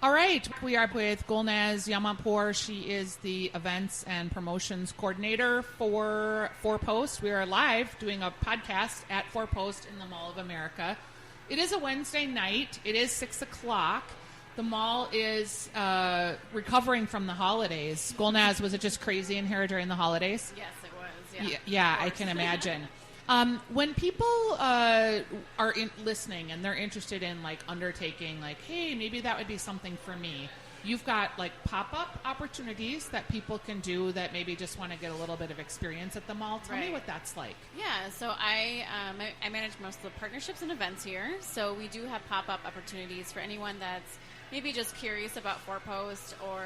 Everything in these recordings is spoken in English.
All right, we are with Gulnaz Yamanpour. She is the events and promotions coordinator for Fourpost. We are live doing a podcast at Fourpost in the Mall of America. It is a Wednesday night. It is 6 o'clock. The mall is recovering from the holidays. Gulnaz, was it just crazy in here during the holidays? Yes, it was. Yeah, I can imagine. When people are listening and they're interested in like undertaking, like, hey, maybe that would be something for me. You've got like pop-up opportunities that people can do that maybe just want to get a little bit of experience at the mall. Tell me what that's like. Yeah, so I manage most of the partnerships and events here. So we do have pop-up opportunities for anyone that's maybe just curious about Fourpost or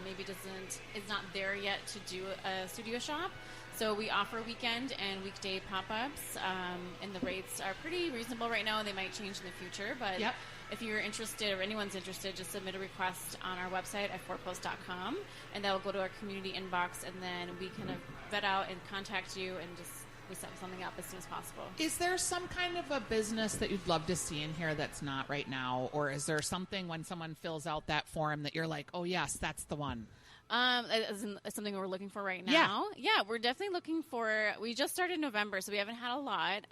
maybe is not there yet to do a studio shop. So we offer weekend and weekday pop-ups, and the rates are pretty reasonable right now. They might change in the future, but if you're interested or anyone's interested, just submit a request on our website at fourpost.com, and that will go to our community inbox, and then we can vet out and contact you and just we set something up as soon as possible. Is there some kind of a business that you'd love to see in here that's not right now, or is there something when someone fills out that form that you're like, oh yes, that's the one? As something we're looking for right now. Yeah, we're definitely looking for. We just started November, so we haven't had a lot.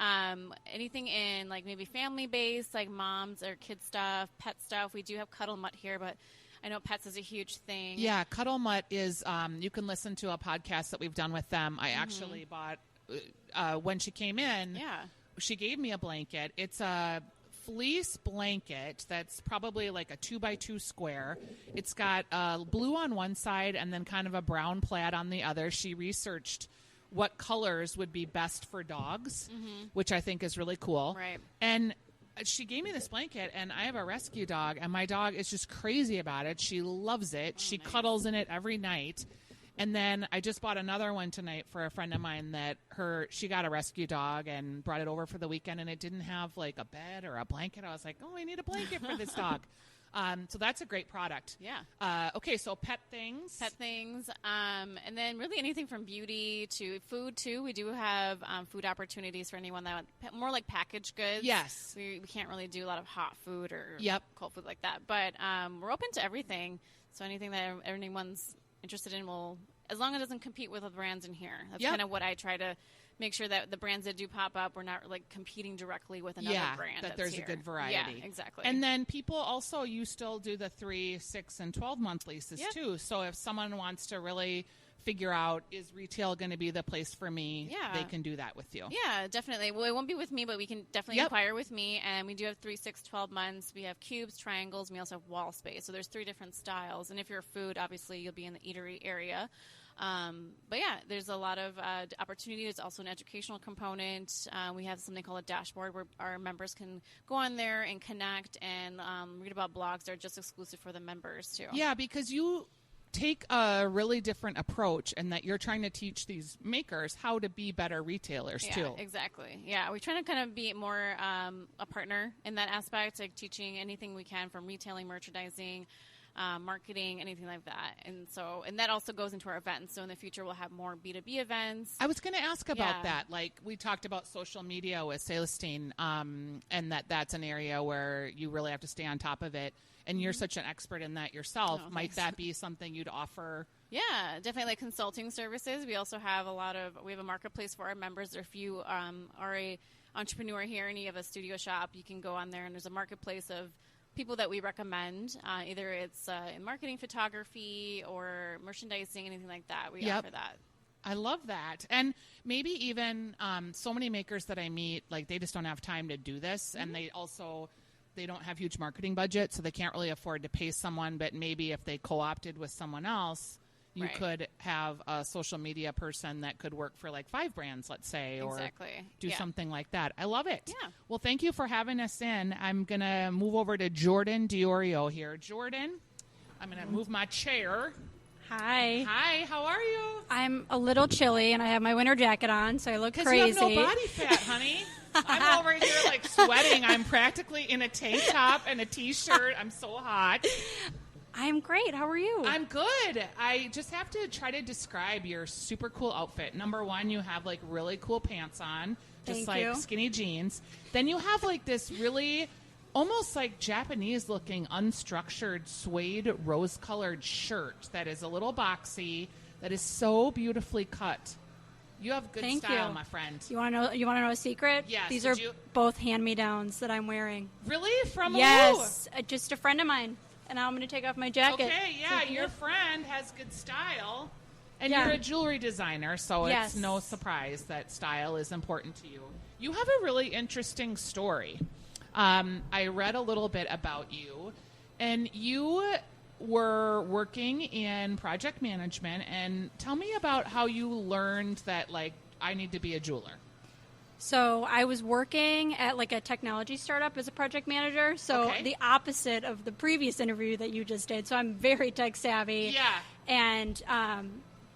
Anything in like maybe family based, like moms or kid stuff, pet stuff. We do have Cuddle Mutt here, but I know pets is a huge thing. Yeah, Cuddle Mutt is. You can listen to a podcast that we've done with them. I actually bought when she came in. Yeah, she gave me a blanket. It's a fleece blanket that's probably like a 2x2 square. It's got blue on one side and then kind of a brown plaid on the other. She researched what colors would be best for dogs, which I think is really cool. Right. And she gave me this blanket, and I have a rescue dog, and my dog is just crazy about it. She loves it. She cuddles in it every night. And then I just bought another one tonight for a friend of mine that she got a rescue dog and brought it over for the weekend, and it didn't have like a bed or a blanket. I was like, oh, I need a blanket for this dog. So that's a great product. Yeah. Okay, so pet things. And then really anything from beauty to food too. We do have food opportunities for anyone that more like packaged goods. Yes. We can't really do a lot of hot food or cold food like that. But we're open to everything. So anything that anyone's interested in will, as long as it doesn't compete with the brands in here. That's kind of what I try to make sure that the brands that do pop up, we're not like competing directly with another brand. That there's here. A good variety. Yeah, exactly. And then people also, you still do the 3, 6, and 12 month leases too. So if someone wants to really figure out, is retail going to be the place for me? They can do that with you. Yeah, definitely. Well, it won't be with me, but we can definitely inquire with me. And we do have 3, 6, 12 months. We have cubes, triangles. We also have wall space. So there's 3 different styles. And if you're food, obviously you'll be in the eatery area. But yeah, there's a lot of opportunity. There's also an educational component. We have something called a dashboard where our members can go on there and connect and read about blogs that are just exclusive for the members too. Yeah, because you take a really different approach and that you're trying to teach these makers how to be better retailers too. Exactly. Yeah, we're trying to kind of be more a partner in that aspect, like teaching anything we can from retailing, merchandising, marketing, anything like that. And that also goes into our events. So in the future, we'll have more B2B events. I was going to ask about that. Like we talked about social media with Celestine, and that's an area where you really have to stay on top of it. And you're such an expert in that yourself. Might that be something you'd offer? Yeah, definitely like consulting services. We also have we have a marketplace for our members. If you are a entrepreneur here and you have a studio shop, you can go on there and there's a marketplace of people that we recommend. Either it's in marketing, photography, or merchandising, anything like that. We offer that. I love that. And maybe even so many makers that I meet, like they just don't have time to do this. And they don't have huge marketing budget, so they can't really afford to pay someone. But maybe if they co-opted with someone else, you could have a social media person that could work for like 5 brands, let's say, or do something like that. I love it. Yeah. Well, thank you for having us in. I'm going to move over to Jordan Diorio here. Jordan, I'm going to move my chair. Hi. Hi, how are you? I'm a little chilly, and I have my winter jacket on, so I look crazy. Because you have no body fat, honey. I'm over here, like, sweating. I'm practically in a tank top and a T-shirt. I'm so hot. I'm great. How are you? I'm good. I just have to try to describe your super cool outfit. Number one, you have, like, really cool pants on, just Thank you. skinny jeans. Then you have, like, this really almost like Japanese looking unstructured suede rose-colored shirt that is a little boxy, that is so beautifully cut. You have good Thank style, you. my friend. You want to know? You want to know a secret? Yes. These are both hand-me-downs that I'm wearing. Really? From Yes, just a friend of mine. And now I'm going to take off my jacket. Okay, yeah, So your friend has good style. And Yeah. you're a jewelry designer, so Yes. it's no surprise that style is important to you. You have a really interesting story. I read a little bit about you, and you were working in project management. And tell me about how you learned that, like, I need to be a jeweler. So I was working at like a technology startup as a project manager. So Okay. the opposite of the previous interview that you just did. So I'm very tech savvy. Yeah. And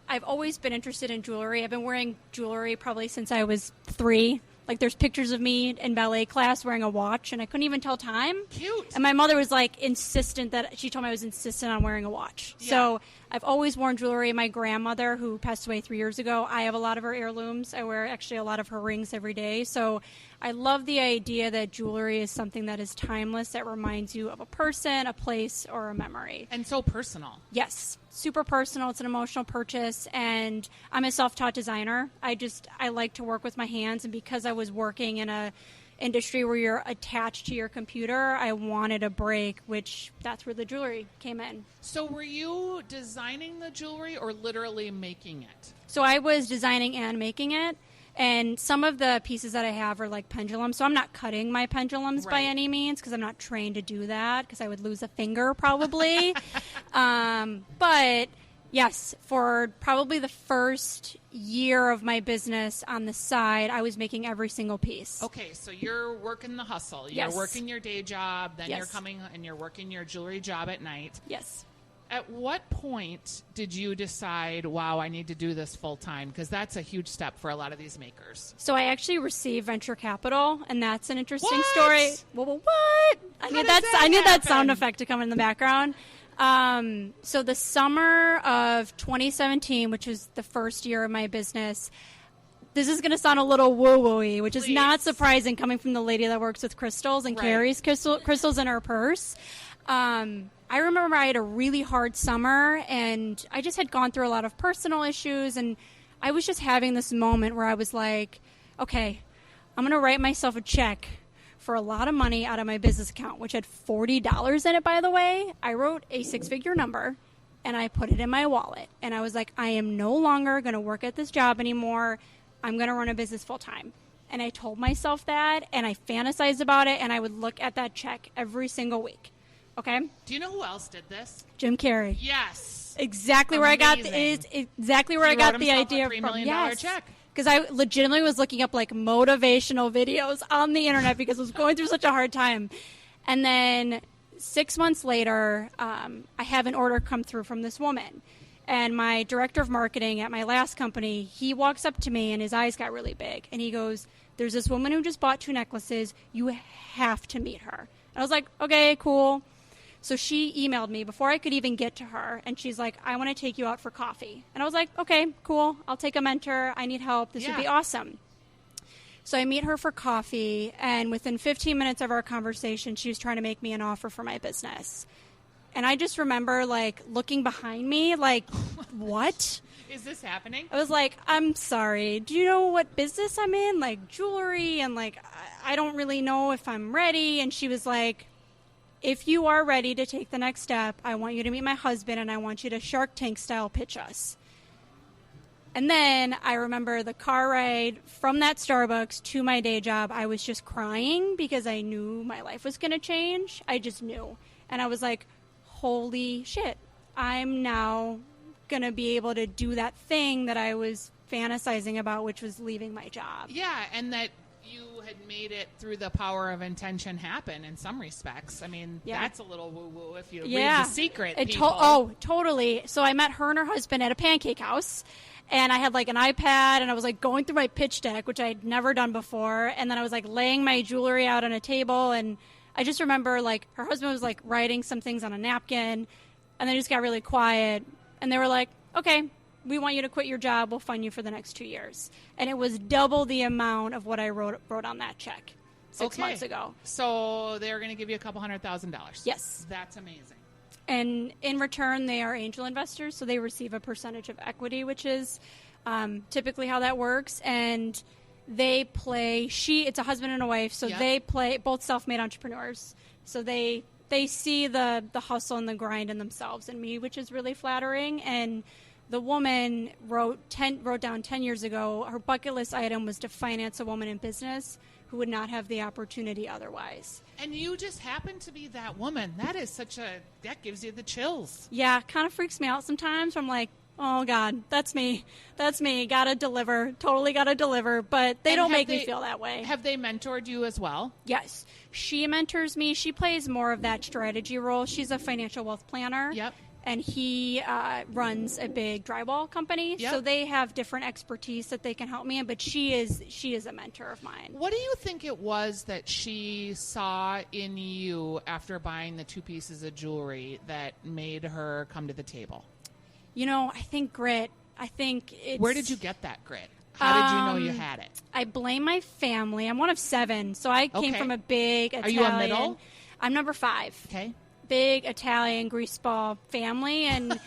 I've always been interested in jewelry. I've been wearing jewelry probably since I was 3. Like there's pictures of me in ballet class wearing a watch, and I couldn't even tell time. Cute. And my mother was like she told me I was insistent on wearing a watch. Yeah. So I've always worn jewelry. My grandmother, who passed away 3 years ago, I have a lot of her heirlooms. I wear actually a lot of her rings every day. So I love the idea that jewelry is something that is timeless, that reminds you of a person, a place, or a memory. And so personal. Yes, super personal. It's an emotional purchase, and I'm a self-taught designer. I like to work with my hands, and because I was working in a industry where you're attached to your computer, I wanted a break, which that's where the jewelry came in. So were you designing the jewelry or literally making it? So I was designing and making it. And some of the pieces that I have are like pendulums. So I'm not cutting my pendulums by Right. any means because I'm not trained to do that because I would lose a finger probably. But yes, for probably the first year of my business on the side, I was making every single piece. Okay, so you're working the hustle. You're Yes. working your day job, then you're Yes. coming and you're working your jewelry job at night. Yes. At what point did you decide, wow, I need to do this full time? Because that's a huge step for a lot of these makers. So I actually received venture capital, and that's an interesting What? story. Well, what? I need does that I need that sound happen? effect to come in the background. So the summer of 2017, which was the first year of my business, this is going to sound a little woo-woo-y, which is Please. not surprising coming from the lady that works with crystals and Right. carries crystals in her purse. I remember I had a really hard summer, and I just had gone through a lot of personal issues, and I was just having this moment where I was like, okay, I'm going to write myself a check for a lot of money out of my business account, which had $40 in it, by the way. I wrote a 6-figure number, and I put it in my wallet. And I was like, I am no longer going to work at this job anymore. I'm going to run a business full time. And I told myself that, and I fantasized about it, and I would look at that check every single week. Okay? Do you know who else did this? Jim Carrey. Yes. Exactly where I got Amazing. exactly where He I got wrote the himself a idea $3 from. million Yes. check. Because I legitimately was looking up like motivational videos on the internet because I was going through such a hard time. And then 6 months later, I have an order come through from this woman. And my director of marketing at my last company, he walks up to me and his eyes got really big. And he goes, there's this woman who just bought 2 necklaces. You have to meet her. And I was like, okay, cool. So she emailed me before I could even get to her, and she's like, I want to take you out for coffee. And I was like, okay, cool. I'll take a mentor. I need help. This would be awesome. So I meet her for coffee, and within 15 minutes of our conversation, she was trying to make me an offer for my business. And I just remember, like, looking behind me, like, what? Is this happening? I was like, I'm sorry. Do you know what business I'm in? Like, jewelry, and, like, I don't really know if I'm ready. And she was like, if you are ready to take the next step, I want you to meet my husband, and I want you to Shark Tank style pitch us. And then I remember the car ride from that Starbucks to my day job. I was just crying because I knew my life was going to change. I just knew. And I was like, holy shit, I'm now going to be able to do that thing that I was fantasizing about, which was leaving my job. Yeah, and that you had made it through the power of intention happen in some respects. I mean, that's a little woo-woo if you read The Secret, people. Totally. So I met her and her husband at a pancake house, and I had like an iPad, and I was like going through my pitch deck, which I'd never done before, and then I was like laying my jewelry out on a table, and I just remember like her husband was like writing some things on a napkin, and then it just got really quiet, and they were like, okay, we want you to quit your job. We'll fund you for the next 2 years. And it was double the amount of what I wrote on that check. 6 months ago. So they're going to give you a couple $100,000. Yes. That's amazing. And in return, they are angel investors, so they receive a percentage of equity, which is typically how that works. And they play, it's a husband and a wife, so they play both self-made entrepreneurs. So they see the hustle and the grind in themselves and me, which is really flattering. And the woman wrote down 10 years ago, her bucket list item was to finance a woman in business who would not have the opportunity otherwise. And you just happen to be that woman. That gives you the chills. Yeah, kind of freaks me out sometimes. I'm like, oh God, that's me. Gotta deliver. Totally gotta deliver. But they don't make me feel that way. Have they mentored you as well? Yes. She mentors me. She plays more of that strategy role. She's a financial wealth planner. Yep. And he runs a big drywall company, so they have different expertise that they can help me in. But she is a mentor of mine. What do you think it was that she saw in you after buying the 2 pieces of jewelry that made her come to the table? I think grit. I think it's... Where did you get that grit? How did you know you had it? I blame my family. I'm one of 7, so I came from a big Italian... Are you a middle? I'm number 5. Okay. Big Italian greaseball family, and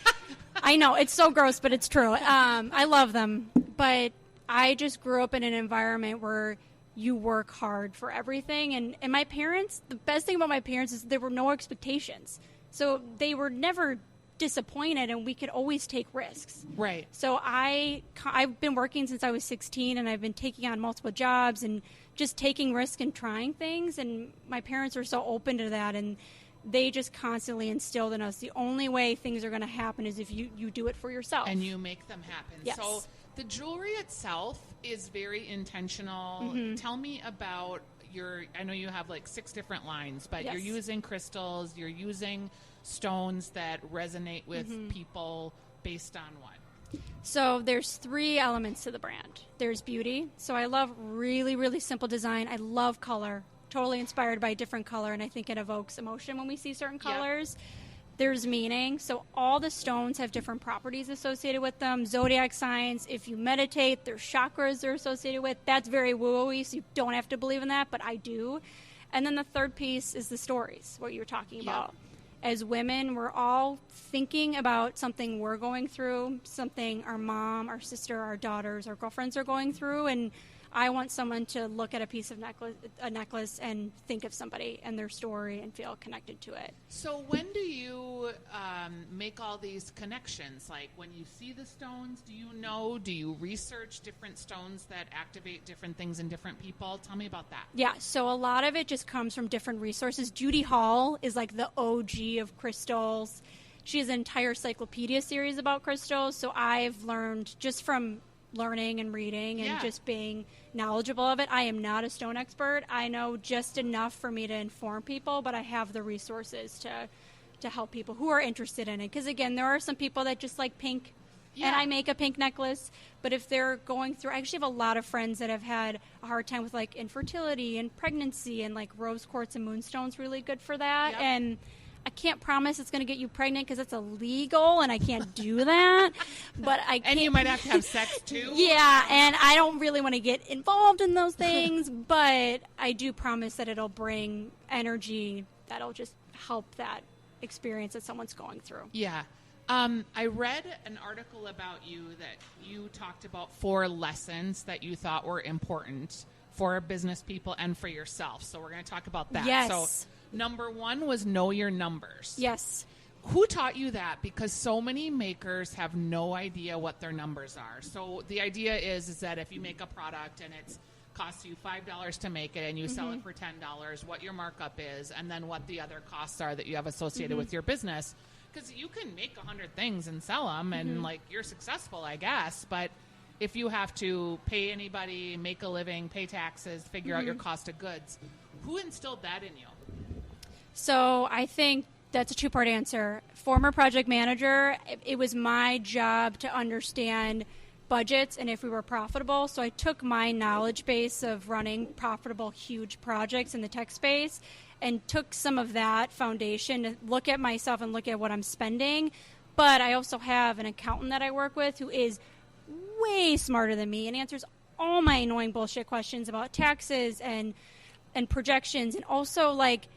I know it's so gross, but it's true. I love them, but I just grew up in an environment where you work hard for everything, and my parents, the best thing about my parents is there were no expectations, so they were never disappointed, and we could always take risks. Right. So I've been working since I was 16, and I've been taking on multiple jobs and just taking risks and trying things, and my parents are so open to that, and they just constantly instilled in us the only way things are going to happen is if you do it for yourself. And you make them happen. Yes. So the jewelry itself is very intentional. Mm-hmm. Tell me about I know you have like 6 different lines, but you're using crystals, you're using stones that resonate with people based on what? So there's 3 elements to the brand. There's beauty. So I love really, really simple design. I love color. Totally inspired by a different color, and I think it evokes emotion when we see certain colors. Yep. There's meaning. So all the stones have different properties associated with them. Zodiac signs, if you meditate, there's chakras they're associated with. That's very woo-y, so you don't have to believe in that, but I do. And then the third piece is the stories, what you were talking about. As women, we're all thinking about something we're going through, something our mom, our sister, our daughters, our girlfriends are going through, and I want someone to look at a necklace and think of somebody and their story and feel connected to it. So when do you make all these connections? Like when you see the stones, do you research different stones that activate different things in different people? Tell me about that. Yeah, so a lot of it just comes from different resources. Judy Hall is like the OG of crystals. She has an entire encyclopedia series about crystals. So I've learned just from learning and reading and just being knowledgeable of it. I am not a stone expert. I know just enough for me to inform people, but I have the resources to help people who are interested in it. Because again, there are some people that just like pink, and I make a pink necklace. But if they're going through, I actually have a lot of friends that have had a hard time with like infertility and pregnancy, and like rose quartz and moonstone's really good for that. And I can't promise it's going to get you pregnant because it's illegal and I can't do that. But I can. And you might have to have sex too. Yeah, and I don't really want to get involved in those things, but I do promise that it'll bring energy that'll just help that experience that someone's going through. Yeah. I read an article about you that you talked about 4 lessons that you thought were important for business people and for yourself. So we're going to talk about that. Yes. So number 1 was know your numbers. Yes. Who taught you that? Because so many makers have no idea what their numbers are. So the idea is that if you make a product and it costs you $5 to make it and you sell it for $10, what your markup is, and then what the other costs are that you have associated with your business. Because you can make 100 things and sell them and like you're successful, I guess. But if you have to pay anybody, make a living, pay taxes, figure out your cost of goods, who instilled that in you? So I think that's a 2-part answer. Former project manager, it was my job to understand budgets and if we were profitable. So I took my knowledge base of running profitable, huge projects in the tech space and took some of that foundation to look at myself and look at what I'm spending. But I also have an accountant that I work with who is way smarter than me and answers all my annoying bullshit questions about taxes and and projections, and also like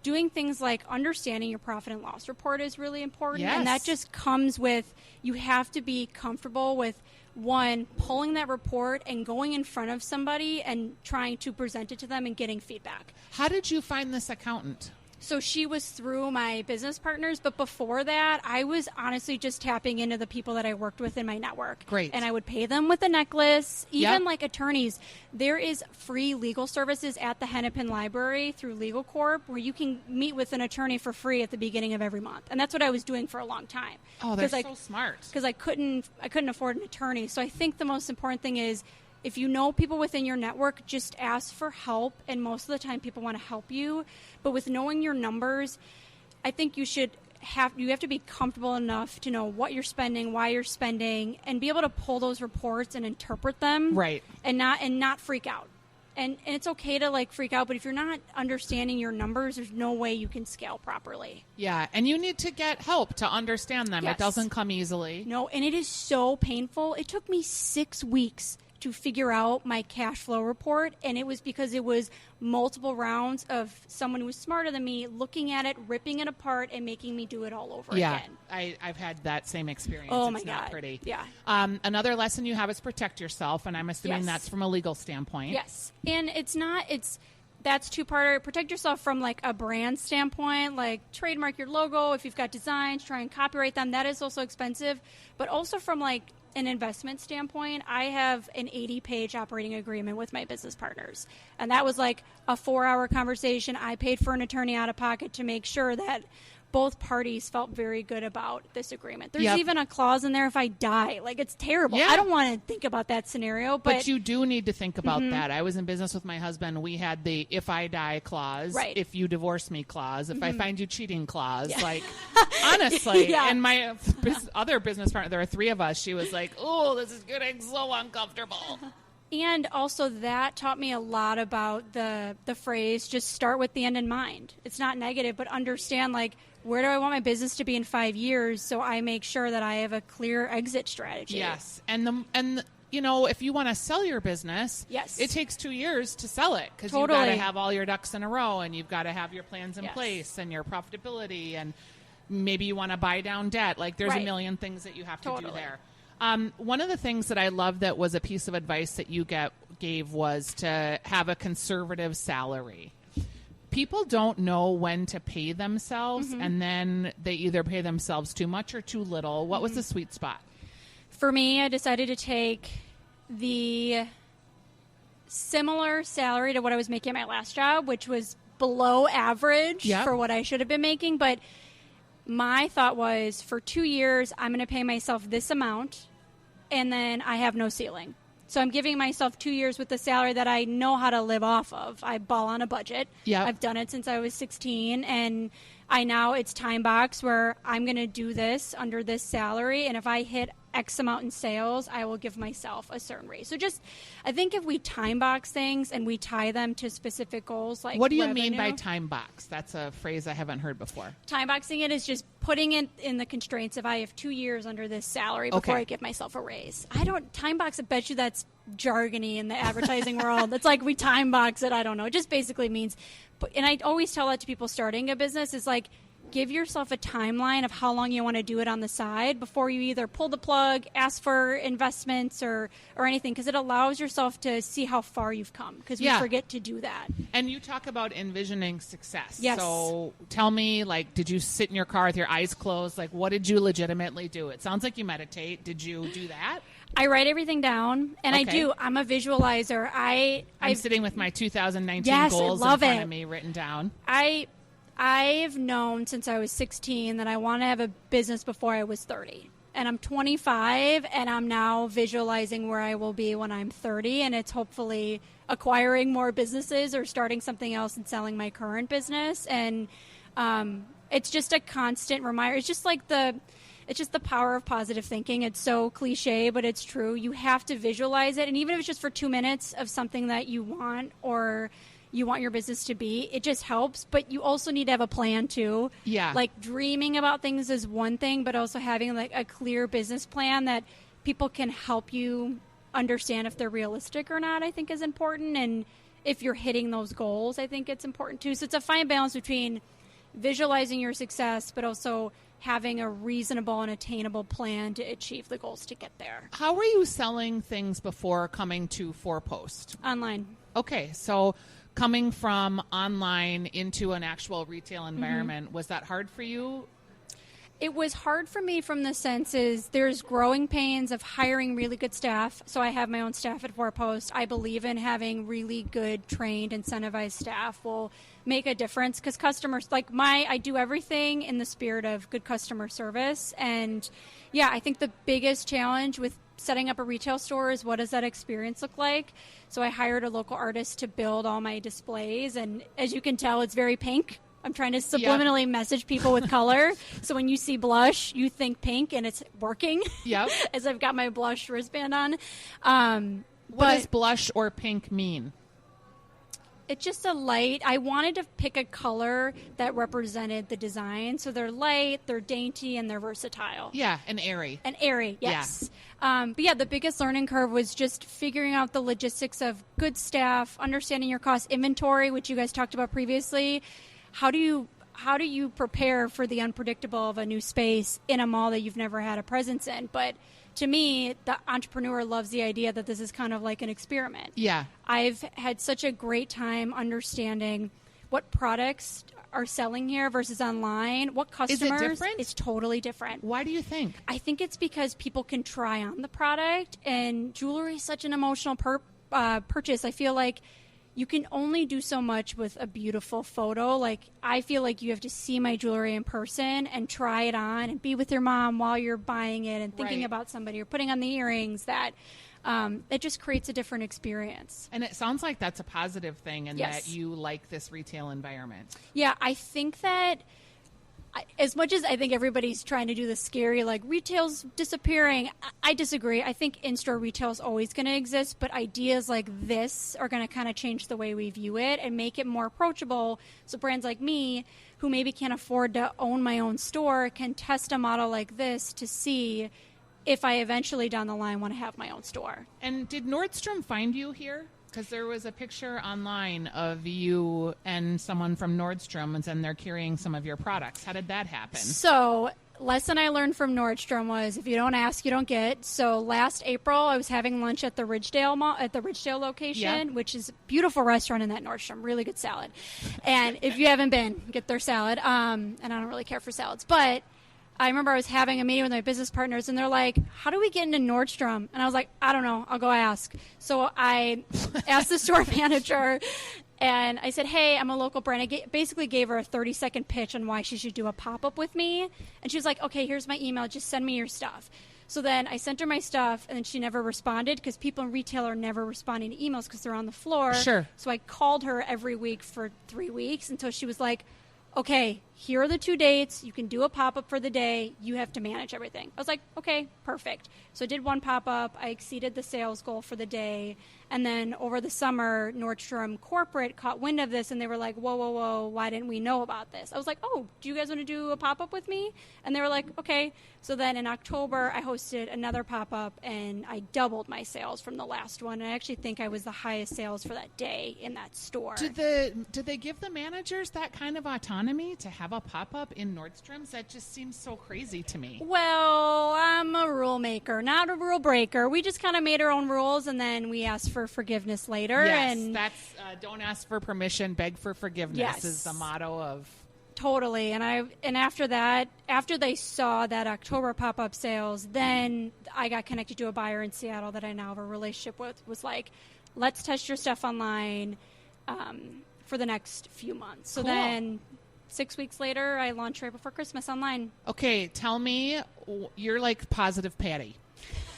doing things like understanding your profit and loss report is really important. Yes. And that just comes with, you have to be comfortable with, one, pulling that report and going in front of somebody and trying to present it to them and getting feedback. How did you find this accountant? So she was through my business partners, but before that, I was honestly just tapping into the people that I worked with in my network. Great. And I would pay them with a necklace, even Yep. like attorneys. There is free legal services at the Hennepin Library through Legal Corp where you can meet with an attorney for free at the beginning of every month. And that's what I was doing for a long time. Oh, they're so smart. Because I couldn't afford an attorney. So I think the most important thing is, if you know people within your network, just ask for help, and most of the time people want to help you. But with knowing your numbers, I think you have to be comfortable enough to know what you're spending, why you're spending, and be able to pull those reports and interpret them. Right. And not freak out. And it's okay to like freak out, but if you're not understanding your numbers, there's no way you can scale properly. Yeah, and you need to get help to understand them. Yes. It doesn't come easily. No, and it is so painful. It took me 6 weeks to figure out my cash flow report, and it was because it was multiple rounds of someone who was smarter than me looking at it, ripping it apart, and making me do it all over again. I've had that same experience. Oh, it's my not God. pretty. Yeah. Another lesson you have is protect yourself, and I'm assuming Yes. that's from a legal standpoint. Yes. And that's two-parter. Protect yourself from like a brand standpoint, like trademark your logo. If you've got designs, try and copyright them. That is also expensive. But also from like an investment standpoint, I have an 80-page operating agreement with my business partners. And that was like a 4-hour conversation. I paid for an attorney out of pocket to make sure that both parties felt very good about this agreement. There's Yep. even a clause in there if I die. Like, it's terrible. Yeah. I don't want to think about that scenario. But you do need to think about that. I was in business with my husband. We had the if I die clause, Right. if you divorce me clause, if I find you cheating clause. Like, honestly, Yeah. and my other business partner, there were 3 of us, she was like, oh, this is getting so uncomfortable. And also that taught me a lot about the phrase, just start with the end in mind. It's not negative, but understand, like, where do I want my business to be in 5 years, so I make sure that I have a clear exit strategy. Yes. And you know, if you want to sell your business, Yes. it takes 2 years to sell it because you've Totally. got to have all your ducks in a row, and you've got to have your plans in Yes. place and your profitability, and maybe you want to buy down debt. Like, there's Right. a million things that you have to do Totally. there. One of the things that I love that was a piece of advice that you gave was to have a conservative salary. People don't know when to pay themselves, and then they either pay themselves too much or too little. What was the sweet spot? For me, I decided to take the similar salary to what I was making at my last job, which was below average Yep. for what I should have been making. But my thought was, for 2 years, I'm going to pay myself this amount, and then I have no ceiling. So I'm giving myself 2 years with the salary that I know how to live off of. I ball on a budget. Yep. I've done it since I was 16, and it's time box where I'm going to do this under this salary, and if I hit X amount in sales, I will give myself a certain raise. So I think if we time box things and we tie them to specific goals, like What do you revenue, mean by time box? That's a phrase I haven't heard before. time boxing it is just putting it in the constraints of I have 2 years under this salary before Okay. I give myself a raise. I don't time box. I bet you that's jargony in the advertising world. It's like we time box it. I don't know. It just basically means, and I always tell that to people starting a business is like, give yourself a timeline of how long you want to do it on the side before you either pull the plug, ask for investments or anything, because it allows yourself to see how far you've come, because we Yeah. forget to do that. And you talk about envisioning success. Yes. So tell me, like, did you sit in your car with your eyes closed? Like, what did you legitimately do? It sounds like you meditate. Did you do that? I write everything down, and I Okay. do. I'm a visualizer. I'm sitting with my 2019 Yes, I goals love in front it. of me written down. I've known since I was 16 that I want to have a business before I was 30. And I'm 25, and I'm now visualizing where I will be when I'm 30, and it's hopefully acquiring more businesses or starting something else and selling my current business. And it's just a constant reminder. It's just the power of positive thinking. It's so cliche, but it's true. You have to visualize it. And even if it's just for 2 minutes of something that you want or you want your business to be, it just helps. But you also need to have a plan too. Yeah. Like, dreaming about things is one thing, but also having like a clear business plan that people can help you understand if they're realistic or not, I think is important. And if you're hitting those goals, I think it's important too. So it's a fine balance between visualizing your success, but also having a reasonable and attainable plan to achieve the goals to get there. How were you selling things before coming to Fourpost? Online. Okay, so coming from online into an actual retail environment, was that hard for you? It was hard for me from the sense is there's growing pains of hiring really good staff. So I have my own staff at Fourpost. I believe in having really good, trained, incentivized staff will make a difference because customers, I do everything in the spirit of good customer service. And yeah, I think the biggest challenge with setting up a retail store is what does that experience look like? So I hired a local artist to build all my displays. And as you can tell, it's very pink. I'm trying to subliminally message people with color. So when you see blush, you think pink, and it's working. Yep. As I've got my blush wristband on. What does blush or pink mean? It's just a light. I wanted to pick a color that represented the design. So they're light, they're dainty, and they're versatile. Yeah, and airy. And airy, yes. Yeah. But yeah, the biggest learning curve was just figuring out the logistics of good staff, understanding your cost inventory, which you guys talked about previously. How do you prepare for the unpredictable of a new space in a mall that you've never had a presence in? But to me, the entrepreneur loves the idea that this is kind of like an experiment. Yeah. I've had such a great time understanding what products are selling here versus online. What customers. Is it different? It's totally different. Why do you think? I think it's because people can try on the product, and jewelry is such an emotional purchase. I feel like you can only do so much with a beautiful photo. Like, I feel like you have to see my jewelry in person and try it on and be with your mom while you're buying it and thinking about somebody or putting on the earrings. That it just creates a different experience. And it sounds like that's a positive thing and that you like this retail environment. Yeah, I think that as much as I think everybody's trying to do the scary, like, retail's disappearing, I disagree. I think in-store retail is always going to exist, but ideas like this are going to kind of change the way we view it and make it more approachable. So brands like me, who maybe can't afford to own my own store, can test a model like this to see if I eventually down the line want to have my own store. And did Nordstrom find you here? Because there was a picture online of you and someone from Nordstrom, and they're carrying some of your products. How did that happen? So, lesson I learned from Nordstrom was if you don't ask, you don't get. So last April, I was having lunch at the Ridgedale Mall, at the Ridgedale location, which is a beautiful restaurant in that Nordstrom, really good salad. And if you haven't been, get their salad. And I don't really care for salads, but I remember I was having a meeting with my business partners, and they're like, how do we get into Nordstrom? And I was like, I don't know. I'll go ask. So I asked the store manager, and I said, hey, I'm a local brand. I basically gave her a 30-second pitch on why she should do a pop-up with me. And she was like, okay, here's my email. Just send me your stuff. So then I sent her my stuff, and then she never responded because people in retail are never responding to emails because they're on the floor. Sure. So I called her every week for 3 weeks until she was like, okay, here are the 2 dates. You can do a pop-up for the day. You have to manage everything. I was like, okay, perfect. So I did one pop-up. I exceeded the sales goal for the day. And then over the summer, Nordstrom corporate caught wind of this, and they were like, whoa, whoa, whoa, why didn't we know about this? I was like, oh, do you guys want to do a pop-up with me? And they were like, okay. So then in October, I hosted another pop-up, and I doubled my sales from the last one. And I actually think I was the highest sales for that day in that store. Did they give the managers that kind of autonomy to have a pop-up in Nordstrom's? That just seems so crazy to me. Well, I'm a rule maker, not a rule breaker. We just kind of made our own rules, and then we asked for forgiveness later. Yes, and that's don't ask for permission, beg for forgiveness is the motto of... Totally. And after that, after they saw that October pop-up sales, then I got connected to a buyer in Seattle that I now have a relationship with. Was like, let's test your stuff online for the next few months. So then 6 weeks later, I launched right before Christmas online. Okay, tell me, you're like positive Patty.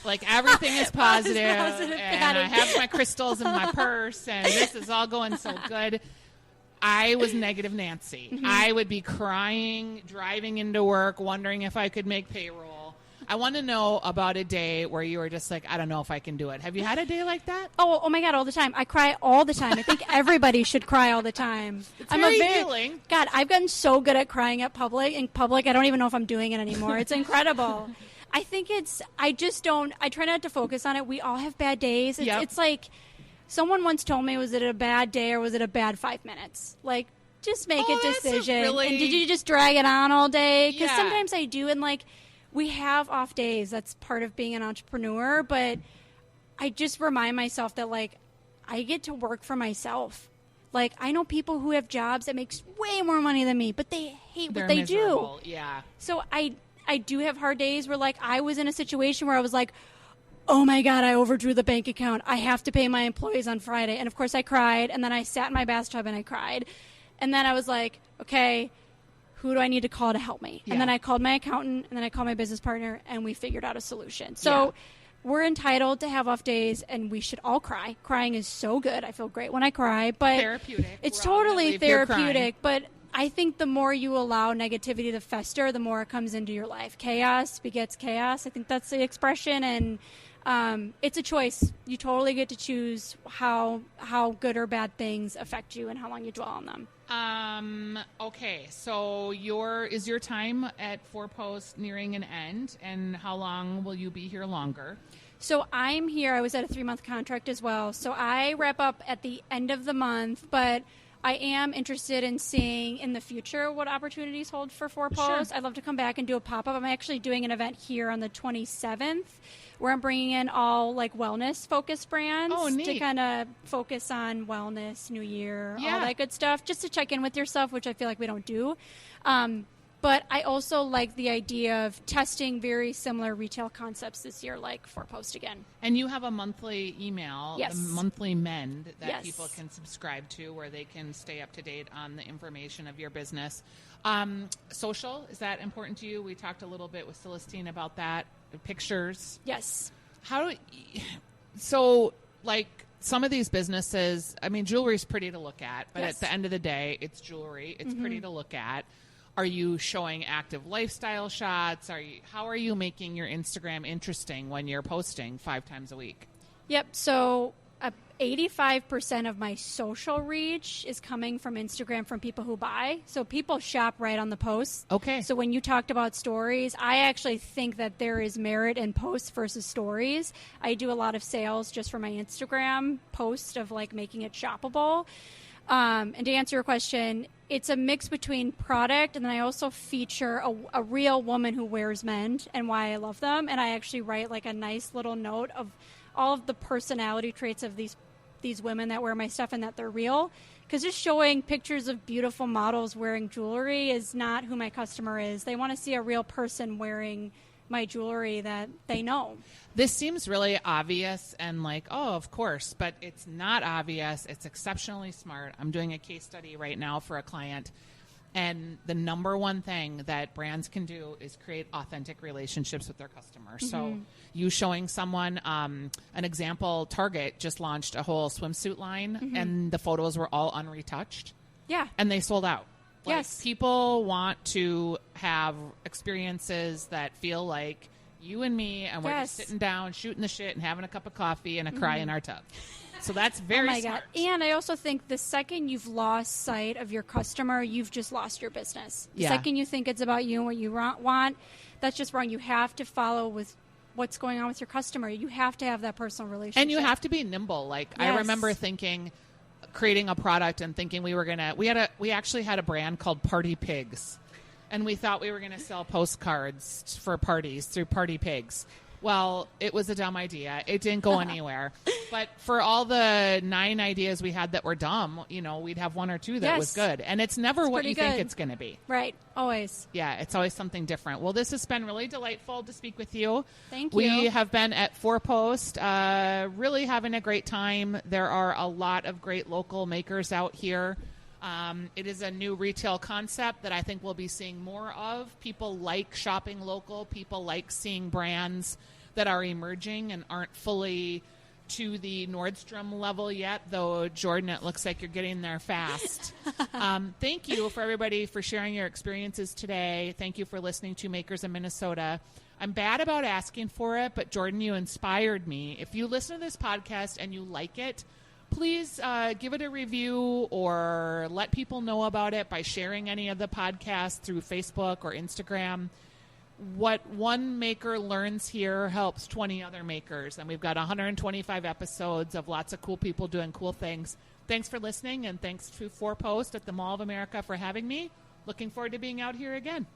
Like, everything is positive, and Patty. I have my crystals in my purse, and this is all going so good. I was negative Nancy. Mm-hmm. I would be crying, driving into work, wondering if I could make payroll. I want to know about a day where you were just like, I don't know if I can do it. Have you had a day like that? Oh my God, all the time. I cry all the time. I think everybody should cry all the time. It's very healing. God, I've gotten so good at crying in public. I don't even know if I'm doing it anymore. It's incredible. I think I try not to focus on it. We all have bad days. It's like, someone once told me, was it a bad day or was it a bad 5 minutes? Like, just make a decision. And did you just drag it on all day? Because sometimes I do, and like, we have off days. That's part of being an entrepreneur. But I just remind myself that, like, I get to work for myself. Like, I know people who have jobs that makes way more money than me, but they hate what they do. Yeah. So I do have hard days where, like, I was in a situation where I was like, oh my God, I overdrew the bank account. I have to pay my employees on Friday. And of course I cried. And then I sat in my bathtub and I cried. And then I was like, okay, who do I need to call to help me? Yeah. And then I called my accountant, and then I called my business partner, and we figured out a solution. So we're entitled to have off days, and we should all cry. Crying is so good. I feel great when I cry. But therapeutic. It's totally therapeutic. But I think the more you allow negativity to fester, the more it comes into your life. Chaos begets chaos. I think that's the expression. And it's a choice. You totally get to choose how good or bad things affect you and how long you dwell on them. Okay, so is your time at Fourpost nearing an end, and how long will you be here longer? So I'm here. I was at a 3-month contract as well. So I wrap up at the end of the month, but I am interested in seeing in the future what opportunities hold for Fourpost. Sure. I'd love to come back and do a pop-up. I'm actually doing an event here on the 27th where I'm bringing in all like wellness-focused brands to kind of focus on wellness, New Year, all that good stuff, just to check in with yourself, which I feel like we don't do. But I also like the idea of testing very similar retail concepts this year, like Fourpost again. And you have a monthly email, yes. the monthly MEND that yes. people can subscribe to, where they can stay up to date on the information of your business. Social, is that important to you? We talked a little bit with Celestine about that. Pictures. Yes. So like some of these businesses, I mean, jewelry is pretty to look at, but yes. at the end of the day, it's jewelry. It's pretty to look at. Are you showing active lifestyle shots? How are you making your Instagram interesting when you're posting 5 times a week? Yep. So 85% of my social reach is coming from Instagram from people who buy. So people shop right on the posts. Okay. So when you talked about stories, I actually think that there is merit in posts versus stories. I do a lot of sales just for my Instagram post of like making it shoppable. And to answer your question, it's a mix between product, and then I also feature a real woman who wears MEND and why I love them. And I actually write like a nice little note of all of the personality traits of these women that wear my stuff and that they're real. Because just showing pictures of beautiful models wearing jewelry is not who my customer is. They want to see a real person wearing my jewelry that they know. This seems really obvious and like, oh, of course, but it's not obvious. It's exceptionally smart. I'm doing a case study right now for a client, and the number one thing that brands can do is create authentic relationships with their customers. Mm-hmm. So you showing someone an example, Target just launched a whole swimsuit line, mm-hmm. and the photos were all unretouched. Yeah. And they sold out. Like, yes. People want to have experiences that feel like you and me, and we're yes. just sitting down, shooting the shit, and having a cup of coffee and a cry in our tub. So that's very smart. God. And I also think the second you've lost sight of your customer, you've just lost your business. The second you think it's about you and what you want, that's just wrong. You have to follow with what's going on with your customer. You have to have that personal relationship. And you have to be nimble. Like, yes. I remember creating a product and thinking we actually had a brand called Party Pigs, and we thought we were going to sell postcards for parties through Party Pigs. Well, it was a dumb idea. It didn't go anywhere. But for all the 9 ideas we had that were dumb, we'd have 1 or 2 that was good. And it's never what you think it's going to be. Right. Always. Yeah, it's always something different. Well, this has been really delightful to speak with you. Thank you. We have been at Fourpost, really having a great time. There are a lot of great local makers out here. It is a new retail concept that I think we'll be seeing more of. People like shopping local. People like seeing brands that are emerging and aren't fully to the Nordstrom level yet, though, Jordan, it looks like you're getting there fast. Thank you for everybody for sharing your experiences today. Thank you for listening to Makers in Minnesota. I'm bad about asking for it, but Jordan, you inspired me. If you listen to this podcast and you like it, please give it a review or let people know about it by sharing any of the podcasts through Facebook or Instagram. what one maker learns here helps 20 other makers. And we've got 125 episodes of lots of cool people doing cool things. Thanks for listening, and thanks to Fourpost at the Mall of America for having me. Looking forward to being out here again.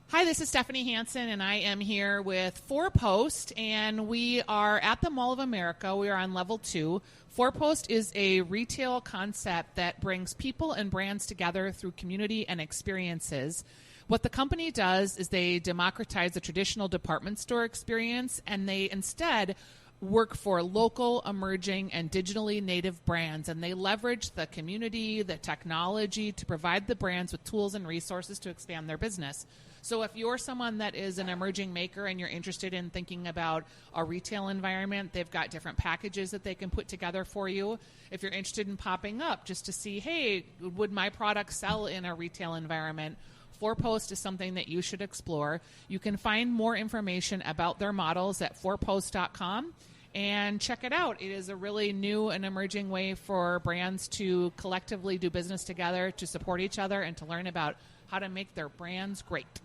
Hi, this is Stephanie Hansen, and I am here with Fourpost, and we are at the Mall of America. We are on level 2. Fourpost is a retail concept that brings people and brands together through community and experiences. What the company does is they democratize the traditional department store experience, and they instead work for local, emerging, and digitally native brands, and they leverage the community, the technology to provide the brands with tools and resources to expand their business. So if you're someone that is an emerging maker and you're interested in thinking about a retail environment, they've got different packages that they can put together for you. If you're interested in popping up just to see, hey, would my product sell in a retail environment? Fourpost is something that you should explore. You can find more information about their models at fourpost.com and check it out. It is a really new and emerging way for brands to collectively do business together, to support each other, and to learn about how to make their brands great.